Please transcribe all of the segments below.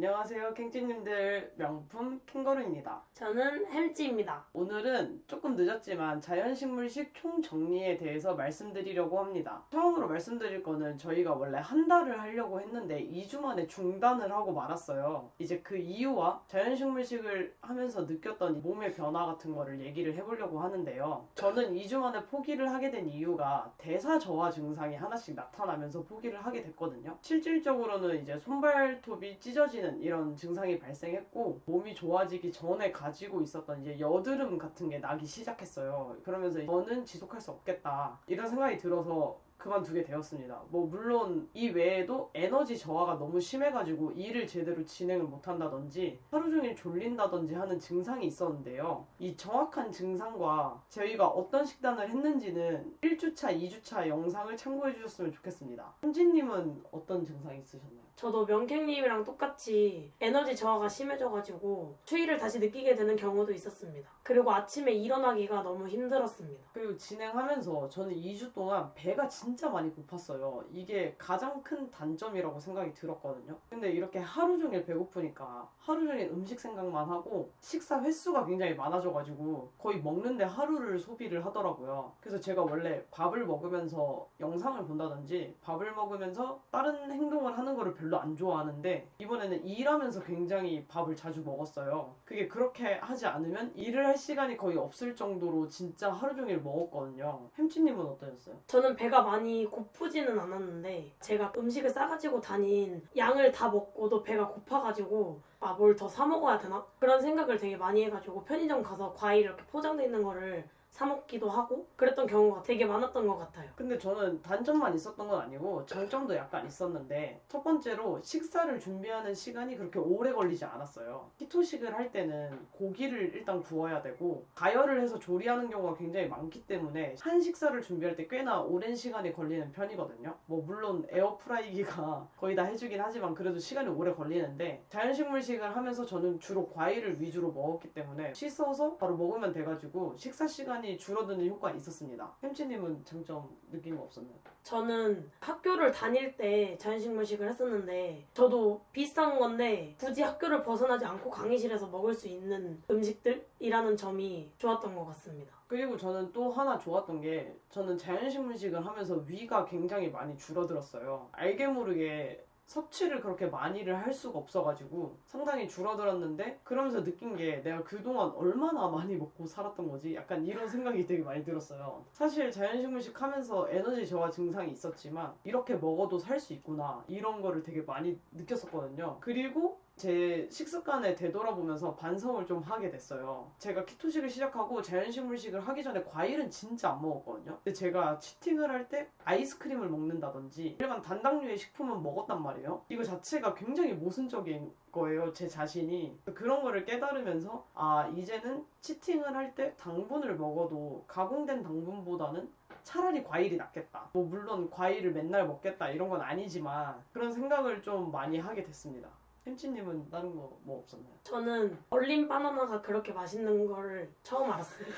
안녕하세요, 캥찌님들. 명품 캥거루입니다. 저는 햄찌입니다. 오늘은 조금 늦었지만 자연식물식 총정리에 대해서 말씀드리려고 합니다. 처음으로 말씀드릴 거는 저희가 원래 한 달을 하려고 했는데 2주 만에 중단을 하고 말았어요. 이제 그 이유와 자연식물식을 하면서 느꼈던 몸의 변화 같은 거를 얘기를 해보려고 하는데요. 저는 2주 만에 포기를 하게 된 이유가 대사 저하 증상이 하나씩 나타나면서 포기를 하게 됐거든요. 실질적으로는 이제 손발톱이 찢어지는 이런 증상이 발생했고, 몸이 좋아지기 전에 가지고 있었던 이제 여드름 같은 게 나기 시작했어요. 그러면서 저는 지속할 수 없겠다 이런 생각이 들어서 그만두게 되었습니다. 물론 이 외에도 에너지 저하가 너무 심해가지고 일을 제대로 진행을 못한다든지 하루 종일 졸린다든지 하는 증상이 있었는데요. 이 정확한 증상과 저희가 어떤 식단을 했는지는 1주차, 2주차 영상을 참고해 주셨으면 좋겠습니다. 현진님은 어떤 증상이 있으셨나요? 저도 명캥님이랑 똑같이 에너지 저하가 심해져가지고 추위를 다시 느끼게 되는 경우도 있었습니다. 그리고 아침에 일어나기가 너무 힘들었습니다. 그리고 진행하면서 저는 2주 동안 배가 진짜 많이 고팠어요. 이게 가장 큰 단점이라고 생각이 들었거든요. 근데 이렇게 하루 종일 배고프니까 하루 종일 음식 생각만 하고 식사 횟수가 굉장히 많아져가지고 거의 먹는데 하루를 소비를 하더라고요. 그래서 제가 원래 밥을 먹으면서 영상을 본다든지 밥을 먹으면서 다른 행동을 하는 거를 별로 안 좋아하는데, 이번에는 일하면서 굉장히 밥을 자주 먹었어요. 그게 그렇게 하지 않으면 일을 할 시간이 거의 없을 정도로 진짜 하루 종일 먹었거든요. 햄찌님은 어떠셨어요? 저는 배가 많이 고프지는 않았는데 제가 음식을 싸가지고 다닌 양을 다 먹고도 배가 고파가지고 뭘 더 사 먹어야 되나? 그런 생각을 되게 많이 해가지고 편의점 가서 과일 이렇게 포장돼 있는 거를 사 먹기도 하고 그랬던 경우가 되게 많았던 것 같아요. 근데 저는 단점만 있었던 건 아니고 장점도 약간 있었는데, 첫 번째로 식사를 준비하는 시간이 그렇게 오래 걸리지 않았어요. 키토식을 할 때는 고기를 일단 구워야 되고 가열을 해서 조리하는 경우가 굉장히 많기 때문에 한 식사를 준비할 때 꽤나 오랜 시간이 걸리는 편이거든요. 물론 에어프라이기가 거의 다 해주긴 하지만 그래도 시간이 오래 걸리는데, 자연식물식을 하면서 저는 주로 과일을 위주로 먹었기 때문에 씻어서 바로 먹으면 돼가지고 식사 시간이 줄어드는 효과가 있었습니다. 햄찌님은 장점 느낀 거 없었나요? 저는 학교를 다닐 때 자연식물식을 했었는데 저도 비슷한 건데 굳이 학교를 벗어나지 않고 강의실에서 먹을 수 있는 음식들이라는 점이 좋았던 것 같습니다. 그리고 저는 또 하나 좋았던 게, 저는 자연식물식을 하면서 위가 굉장히 많이 줄어들었어요. 알게 모르게 섭취를 그렇게 많이를 할 수가 없어가지고 상당히 줄어들었는데, 그러면서 느낀 게 내가 그동안 얼마나 많이 먹고 살았던 거지? 약간 이런 생각이 되게 많이 들었어요. 사실 자연식물식 하면서 에너지 저하 증상이 있었지만 이렇게 먹어도 살 수 있구나, 이런 거를 되게 많이 느꼈었거든요. 그리고 제 식습관에 되돌아보면서 반성을 좀 하게 됐어요. 제가 키토식을 시작하고 자연식물식을 하기 전에 과일은 진짜 안 먹었거든요. 근데 제가 치팅을 할 때 아이스크림을 먹는다든지 일반 단당류의 식품은 먹었단 말이에요. 이거 자체가 굉장히 모순적인 거예요, 제 자신이. 그런 거를 깨달으면서 이제는 치팅을 할 때 당분을 먹어도 가공된 당분보다는 차라리 과일이 낫겠다. 물론 과일을 맨날 먹겠다 이런 건 아니지만 그런 생각을 좀 많이 하게 됐습니다. 햄찌님은 다른 거 없었나요? 저는 얼린 바나나가 그렇게 맛있는 걸 처음 알았습니다.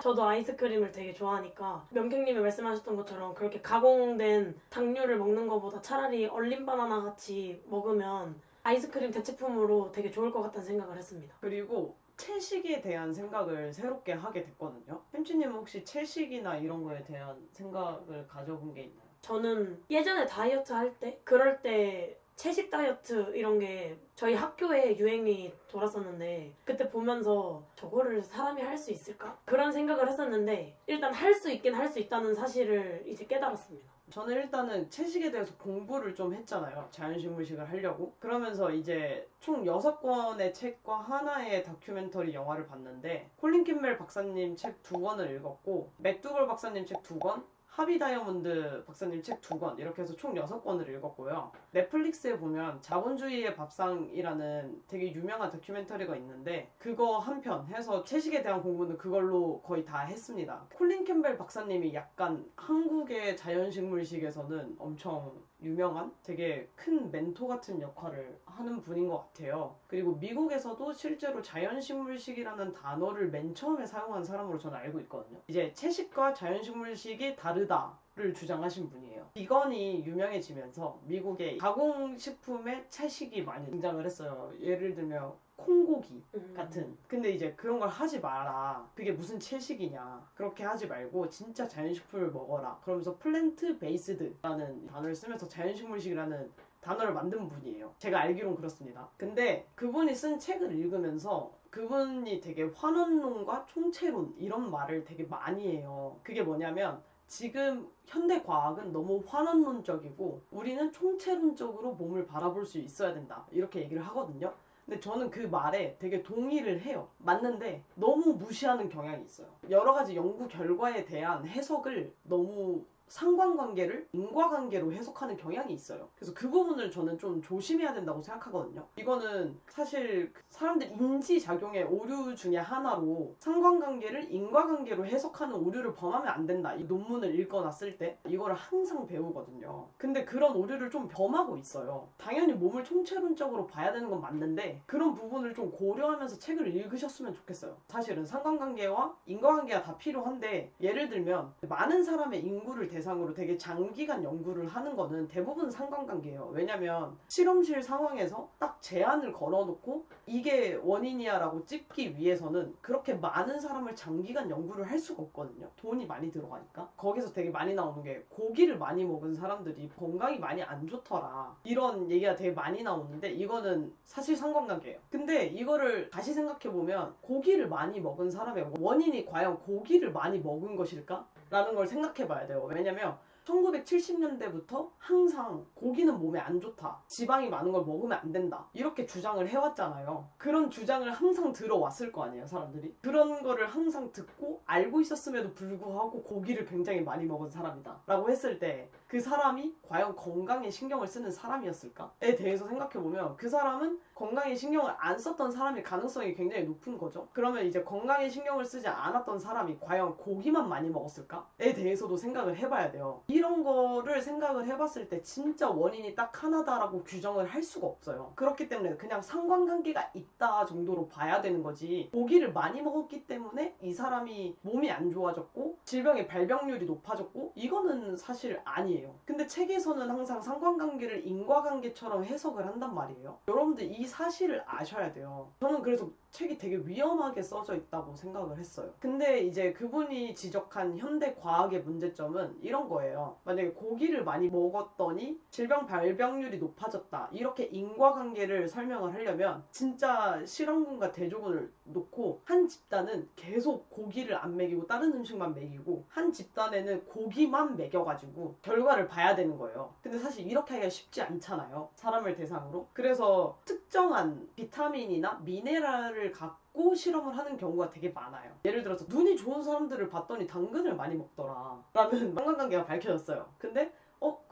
저도 아이스크림을 되게 좋아하니까 명객님이 말씀하셨던 것처럼 그렇게 가공된 당류를 먹는 것보다 차라리 얼린 바나나 같이 먹으면 아이스크림 대체품으로 되게 좋을 것 같다는 생각을 했습니다. 그리고 채식에 대한 생각을 새롭게 하게 됐거든요. 햄찌님은 혹시 채식이나 이런 거에 대한 생각을 가져본 게 있나요? 저는 예전에 다이어트 할 때 그럴 때 채식 다이어트 이런 게 저희 학교에 유행이 돌았었는데 그때 보면서 저거를 사람이 할 수 있을까? 그런 생각을 했었는데 일단 할 수 있긴 할 수 있다는 사실을 이제 깨달았습니다. 저는 일단은 채식에 대해서 공부를 좀 했잖아요. 자연식물식을 하려고. 그러면서 이제 총 6권의 책과 하나의 다큐멘터리 영화를 봤는데, 콜린 캠벨 박사님 책 2권을 읽었고, 맥두걸 박사님 책 2권, 하비 다이아몬드 박사님 책 2권, 이렇게 해서 총 6권을 읽었고요. 넷플릭스에 보면 자본주의의 밥상이라는 되게 유명한 다큐멘터리가 있는데 그거 한 편 해서 채식에 대한 공부는 그걸로 거의 다 했습니다. 콜린 캠벨 박사님이 약간 한국의 자연식물식에서는 엄청 유명한 되게 큰 멘토 같은 역할을 하는 분인 것 같아요. 그리고 미국에서도 실제로 자연식물식이라는 단어를 맨 처음에 사용한 사람으로 저는 알고 있거든요. 이제 채식과 자연식물식이 다르다 를 주장하신 분이에요. 비건이 유명해지면서 미국의 가공식품의 채식이 많이 등장을 했어요. 예를 들면 콩고기 같은. 근데 이제 그런 걸 하지 마라. 그게 무슨 채식이냐. 그렇게 하지 말고 진짜 자연식품을 먹어라. 그러면서 플랜트 베이스드라는 단어를 쓰면서 자연식물식이라는 단어를 만든 분이에요. 제가 알기론 그렇습니다. 근데 그분이 쓴 책을 읽으면서 그분이 되게 환원론과 총체론 이런 말을 되게 많이 해요. 그게 뭐냐면 지금 현대 과학은 너무 환원론적이고 우리는 총체론적으로 몸을 바라볼 수 있어야 된다. 이렇게 얘기를 하거든요. 근데 저는 그 말에 되게 동의를 해요. 맞는데 너무 무시하는 경향이 있어요. 여러 가지 연구 결과에 대한 해석을 너무 상관관계를 인과관계로 해석하는 경향이 있어요. 그래서 그 부분을 저는 좀 조심해야 된다고 생각하거든요. 이거는 사실 사람들 인지작용의 오류 중에 하나로 상관관계를 인과관계로 해석하는 오류를 범하면 안 된다. 이 논문을 읽거나 쓸 때 이거를 항상 배우거든요. 근데 그런 오류를 좀 범하고 있어요. 당연히 몸을 총체론적으로 봐야 되는 건 맞는데 그런 부분을 좀 고려하면서 책을 읽으셨으면 좋겠어요. 사실은 상관관계와 인과관계가 다 필요한데 예를 들면 많은 사람의 인구를 대상으로 되게 장기간 연구를 하는 거는 대부분 상관관계예요. 왜냐면 실험실 상황에서 딱 제한을 걸어놓고 이게 원인이야 라고 찍기 위해서는 그렇게 많은 사람을 장기간 연구를 할 수가 없거든요. 돈이 많이 들어가니까. 거기서 되게 많이 나오는 게 고기를 많이 먹은 사람들이 건강이 많이 안 좋더라. 이런 얘기가 되게 많이 나오는데 이거는 사실 상관관계예요. 근데 이거를 다시 생각해보면 고기를 많이 먹은 사람의 원인이 과연 고기를 많이 먹은 것일까? 라는 걸 생각해 봐야 돼요. 왜냐면 1970년대부터 항상 고기는 몸에 안 좋다. 지방이 많은 걸 먹으면 안 된다. 이렇게 주장을 해왔잖아요. 그런 주장을 항상 들어왔을 거 아니에요, 사람들이. 그런 거를 항상 듣고 알고 있었음에도 불구하고 고기를 굉장히 많이 먹은 사람이다. 라고 했을 때 그 사람이 과연 건강에 신경을 쓰는 사람이었을까에 대해서 생각해보면 그 사람은 건강에 신경을 안 썼던 사람일 가능성이 굉장히 높은 거죠. 그러면 이제 건강에 신경을 쓰지 않았던 사람이 과연 고기만 많이 먹었을까에 대해서도 생각을 해봐야 돼요. 이런 거를 생각을 해봤을 때 진짜 원인이 딱 하나다라고 규정을 할 수가 없어요. 그렇기 때문에 그냥 상관관계가 있다 정도로 봐야 되는 거지 고기를 많이 먹었기 때문에 이 사람이 몸이 안 좋아졌고 질병의 발병률이 높아졌고 이거는 사실 아니에요. 근데 책에서는 항상 상관관계를 인과관계처럼 해석을 한단 말이에요. 여러분들 이 사실을 아셔야 돼요. 저는 그래서 책이 되게 위험하게 써져 있다고 생각을 했어요. 근데 이제 그분이 지적한 현대 과학의 문제점은 이런 거예요. 만약에 고기를 많이 먹었더니 질병 발병률이 높아졌다. 이렇게 인과관계를 설명을 하려면 진짜 실험군과 대조군을 놓고 한 집단은 계속 고기를 안 먹이고 다른 음식만 먹이고 한 집단에는 고기만 먹여가지고 결과를 봐야 되는 거예요. 근데 사실 이렇게 하기가 쉽지 않잖아요. 사람을 대상으로. 그래서 특정한 비타민이나 미네랄을 갖고 실험을 하는 경우가 되게 많아요. 예를 들어서 눈이 좋은 사람들을 봤더니 당근을 많이 먹더라 라는 상관관계가 밝혀졌어요. 근데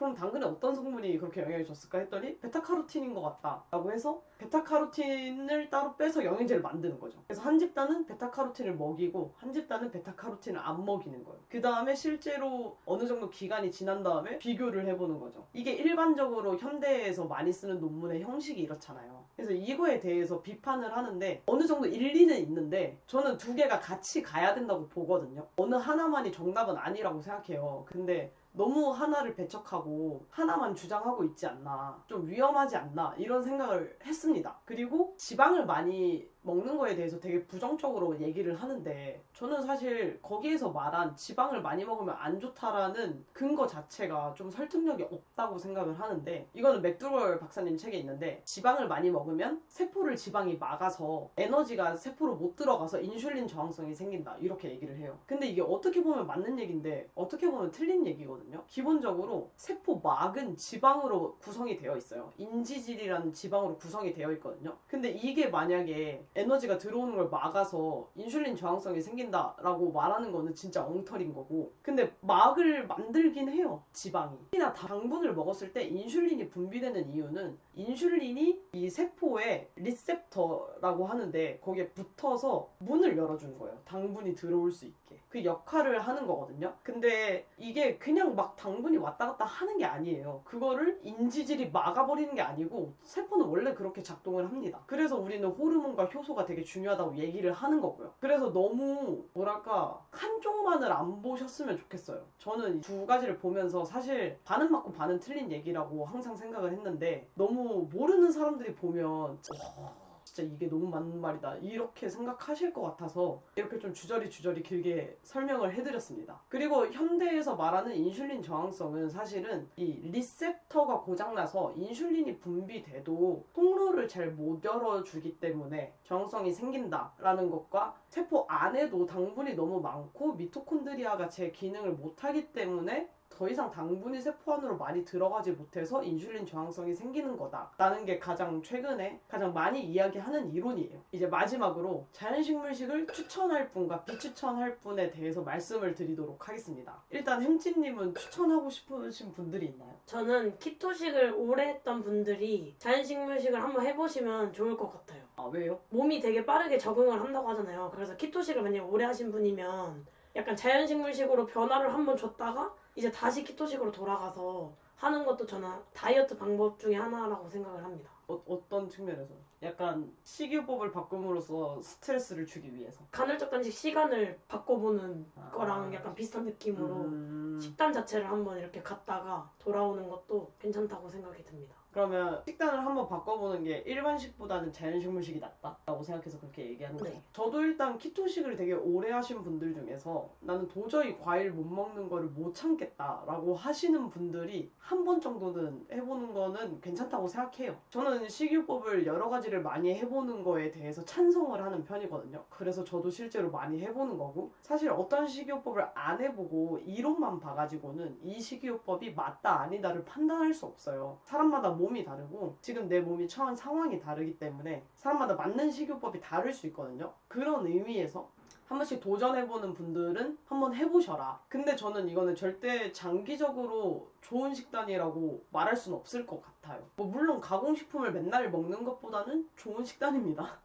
그럼 당근에 어떤 성분이 그렇게 영향을 줬을까 했더니 베타카로틴인 것 같다 라고 해서 베타카로틴을 따로 빼서 영양제를 만드는 거죠. 그래서 한 집단은 베타카로틴을 먹이고 한 집단은 베타카로틴을 안 먹이는 거예요. 그 다음에 실제로 어느 정도 기간이 지난 다음에 비교를 해보는 거죠. 이게 일반적으로 현대에서 많이 쓰는 논문의 형식이 이렇잖아요. 그래서 이거에 대해서 비판을 하는데 어느 정도 일리는 있는데 저는 두 개가 같이 가야 된다고 보거든요. 어느 하나만이 정답은 아니라고 생각해요. 근데 너무 하나를 배척하고 하나만 주장하고 있지 않나, 좀 위험하지 않나 이런 생각을 했습니다. 그리고 지방을 많이 먹는 거에 대해서 되게 부정적으로 얘기를 하는데 저는 사실 거기에서 말한 지방을 많이 먹으면 안 좋다라는 근거 자체가 좀 설득력이 없다고 생각을 하는데 이거는 맥두걸 박사님 책에 있는데 지방을 많이 먹으면 세포를 지방이 막아서 에너지가 세포로 못 들어가서 인슐린 저항성이 생긴다 이렇게 얘기를 해요. 근데 이게 어떻게 보면 맞는 얘기인데 어떻게 보면 틀린 얘기거든요. 기본적으로 세포막은 지방으로 구성이 되어 있어요. 인지질이라는 지방으로 구성이 되어 있거든요. 근데 이게 만약에 에너지가 들어오는 걸 막아서 인슐린 저항성이 생긴다라고 말하는 거는 진짜 엉터리인 거고 근데 막을 만들긴 해요. 지방이. 특히나 당분을 먹었을 때 인슐린이 분비되는 이유는 인슐린이 이 세포의 리셉터라고 하는데 거기에 붙어서 문을 열어주는 거예요. 당분이 들어올 수 있게. 그 역할을 하는 거거든요. 근데 이게 그냥 막 당분이 왔다 갔다 하는 게 아니에요. 그거를 인지질이 막아버리는 게 아니고 세포는 원래 그렇게 작동을 합니다. 그래서 우리는 호르몬과 효소가 되게 중요하다고 얘기를 하는 거고요. 그래서 너무 뭐랄까 한쪽만을 안 보셨으면 좋겠어요. 저는 두 가지를 보면서 사실 반은 맞고 반은 틀린 얘기라고 항상 생각을 했는데 너무 모르는 사람들이 보면 진짜 이게 너무 맞는 말이다 이렇게 생각하실 것 같아서 이렇게 좀 주저리 길게 설명을 해드렸습니다. 그리고 현대에서 말하는 인슐린 저항성은 사실은 이 리셉터가 고장나서 인슐린이 분비돼도 통로를 잘 못 열어주기 때문에 저항성이 생긴다라는 것과 세포 안에도 당분이 너무 많고 미토콘드리아가 제 기능을 못하기 때문에 더 이상 당분이 세포 안으로 많이 들어가지 못해서 인슐린 저항성이 생기는 거다라는 게 가장 최근에 가장 많이 이야기하는 이론이에요. 이제 마지막으로 자연식물식을 추천할 분과 비추천할 분에 대해서 말씀을 드리도록 하겠습니다. 일단 햄찌님은 추천하고 싶으신 분들이 있나요? 저는 키토식을 오래 했던 분들이 자연식물식을 한번 해보시면 좋을 것 같아요. 아 왜요? 몸이 되게 빠르게 적응을 한다고 하잖아요. 그래서 키토식을 만약에 오래 하신 분이면 약간 자연식물식으로 변화를 한번 줬다가 이제 다시 키토식으로 돌아가서 하는 것도 저는 다이어트 방법 중에 하나라고 생각을 합니다. 어떤 측면에서? 약간 식이요법을 바꿈으로써 스트레스를 주기 위해서. 간헐적 단식 시간을 바꿔보는 거랑 약간 비슷한 느낌으로 식단 자체를 한번 이렇게 갔다가 돌아오는 것도 괜찮다고 생각이 듭니다. 그러면 식단을 한번 바꿔보는 게 일반식보다는 자연식물식이 낫다라고 생각해서 그렇게 얘기하는 거예요. 네. 저도 일단 키토식을 되게 오래 하신 분들 중에서 나는 도저히 과일 못 먹는 거를 못 참겠다라고 하시는 분들이 한 번 정도는 해보는 거는 괜찮다고 생각해요. 저는 식이요법을 여러 가지를 많이 해보는 거에 대해서 찬성을 하는 편이거든요. 그래서 저도 실제로 많이 해보는 거고 사실 어떤 식이요법을 안 해보고 이론만 봐가지고는 이 식이요법이 맞다 아니다를 판단할 수 없어요. 사람마다 몸이 다르고 지금 내 몸이 처한 상황이 다르기 때문에 사람마다 맞는 식이요법이 다를 수 있거든요. 그런 의미에서 한 번씩 도전해보는 분들은 한번 해보셔라. 근데 저는 이거는 절대 장기적으로 좋은 식단이라고 말할 수는 없을 것 같아요. 뭐 물론 가공식품을 맨날 먹는 것보다는 좋은 식단입니다.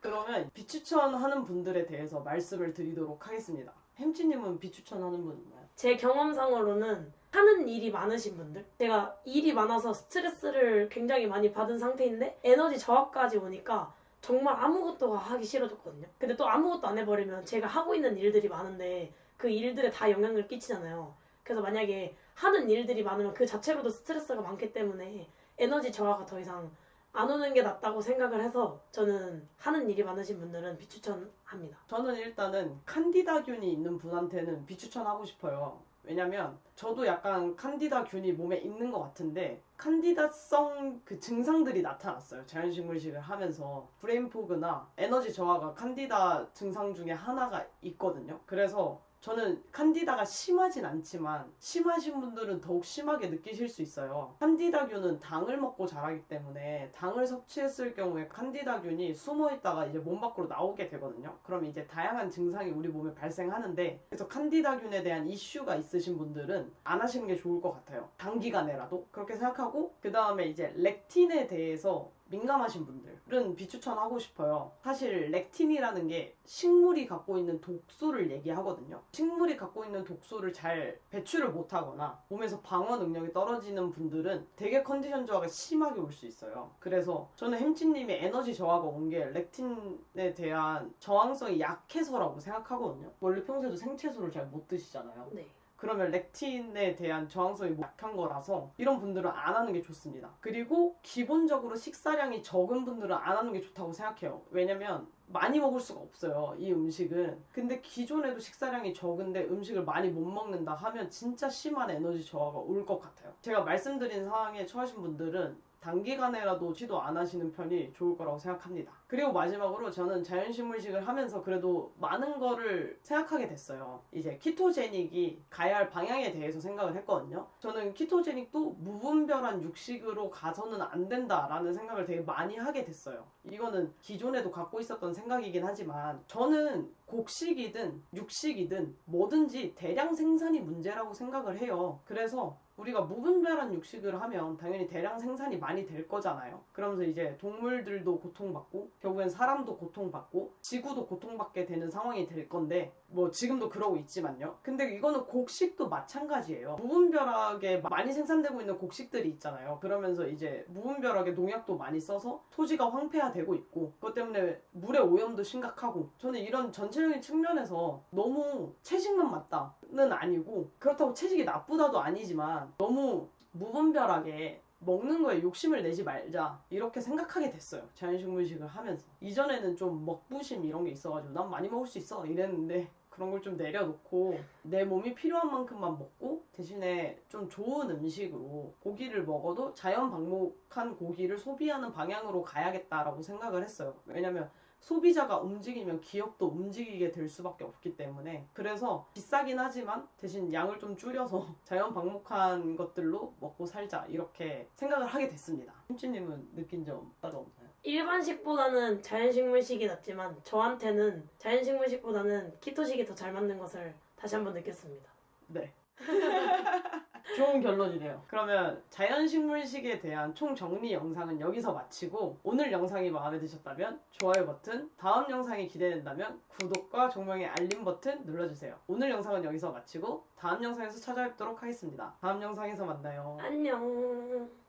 그러면 비추천하는 분들에 대해서 말씀을 드리도록 하겠습니다. 햄찌님은 비추천하는 분 있나요? 제 경험상으로는 하는 일이 많으신 분들, 제가 일이 많아서 스트레스를 굉장히 많이 받은 상태인데 에너지 저하까지 오니까 정말 아무것도 하기 싫어졌거든요. 근데 또 아무것도 안 해버리면 제가 하고 있는 일들이 많은데 그 일들에 다 영향을 끼치잖아요. 그래서 만약에 하는 일들이 많으면 그 자체로도 스트레스가 많기 때문에 에너지 저하가 더 이상 안 오는 게 낫다고 생각을 해서 저는 하는 일이 많으신 분들은 비추천합니다. 저는 일단은 칸디다균이 있는 분한테는 비추천하고 싶어요. 왜냐면 저도 약간 칸디다균이 몸에 있는 것 같은데 칸디다성 그 증상들이 나타났어요. 자연식물식을 하면서 브레인포그나 에너지 저하가 칸디다 증상 중에 하나가 있거든요. 그래서 저는 칸디다가 심하진 않지만 심하신 분들은 더욱 심하게 느끼실 수 있어요. 칸디다균은 당을 먹고 자라기 때문에 당을 섭취했을 경우에 칸디다균이 숨어있다가 이제 몸 밖으로 나오게 되거든요. 그럼 이제 다양한 증상이 우리 몸에 발생하는데 그래서 칸디다균에 대한 이슈가 있으신 분들은 안 하시는 게 좋을 것 같아요. 단기간에라도 그렇게 생각하고 그 다음에 이제 렉틴에 대해서 민감하신 분들은 비추천하고 싶어요. 사실 렉틴이라는 게 식물이 갖고 있는 독소를 얘기하거든요. 식물이 갖고 있는 독소를 잘 배출을 못하거나 몸에서 방어 능력이 떨어지는 분들은 되게 컨디션 저하가 심하게 올 수 있어요. 그래서 저는 햄찌님이 에너지 저하가 온 게 렉틴에 대한 저항성이 약해서라고 생각하거든요. 원래 평소에도 생채소를 잘 못 드시잖아요. 네. 그러면 렉틴에 대한 저항성이 약한 거라서 이런 분들은 안 하는 게 좋습니다. 그리고 기본적으로 식사량이 적은 분들은 안 하는 게 좋다고 생각해요. 왜냐면 많이 먹을 수가 없어요, 이 음식은. 근데 기존에도 식사량이 적은데 음식을 많이 못 먹는다 하면 진짜 심한 에너지 저하가 올 것 같아요. 제가 말씀드린 상황에 처하신 분들은 단기간에라도 시도 안 하시는 편이 좋을 거라고 생각합니다. 그리고 마지막으로 저는 자연식물식을 하면서 그래도 많은 거를 생각하게 됐어요. 이제 키토제닉이 가야 할 방향에 대해서 생각을 했거든요. 저는 키토제닉도 무분별한 육식으로 가서는 안 된다라는 생각을 되게 많이 하게 됐어요. 이거는 기존에도 갖고 있었던 생각이긴 하지만 저는 곡식이든 육식이든 뭐든지 대량 생산이 문제라고 생각을 해요. 그래서 우리가 무분별한 육식을 하면 당연히 대량 생산이 많이 될 거잖아요. 그러면서 이제 동물들도 고통받고 결국엔 사람도 고통받고 지구도 고통받게 되는 상황이 될 건데 뭐 지금도 그러고 있지만요. 근데 이거는 곡식도 마찬가지예요. 무분별하게 많이 생산되고 있는 곡식들이 있잖아요. 그러면서 이제 무분별하게 농약도 많이 써서 토지가 황폐화되고 있고 그것 때문에 물의 오염도 심각하고 저는 이런 전체적인 측면에서 너무 채식만 맞다는 아니고 그렇다고 채식이 나쁘다도 아니지만 너무 무분별하게 먹는 거에 욕심을 내지 말자 이렇게 생각하게 됐어요. 자연식물식을 하면서. 이전에는 좀 먹부심 이런 게 있어가지고 난 많이 먹을 수 있어 이랬는데 그런 걸 좀 내려놓고 내 몸이 필요한 만큼만 먹고 대신에 좀 좋은 음식으로 고기를 먹어도 자연 방목한 고기를 소비하는 방향으로 가야겠다라고 생각을 했어요. 왜냐면 소비자가 움직이면 기업도 움직이게 될 수밖에 없기 때문에 그래서 비싸긴 하지만 대신 양을 좀 줄여서 자연 방목한 것들로 먹고 살자 이렇게 생각을 하게 됐습니다. 힘찌님은 느낀 점 따로 없나요? 일반식보다는 자연식물식이 낫지만 저한테는 자연식물식보다는 키토식이 더 잘 맞는 것을 다시 한번 느꼈습니다. 네. 좋은 결론이네요. 그러면 자연식물식에 대한 총정리 영상은 여기서 마치고 오늘 영상이 마음에 드셨다면 좋아요 버튼, 다음 영상이 기대된다면 구독과 종명의 알림 버튼 눌러주세요. 오늘 영상은 여기서 마치고 다음 영상에서 찾아뵙도록 하겠습니다. 다음 영상에서 만나요. 안녕.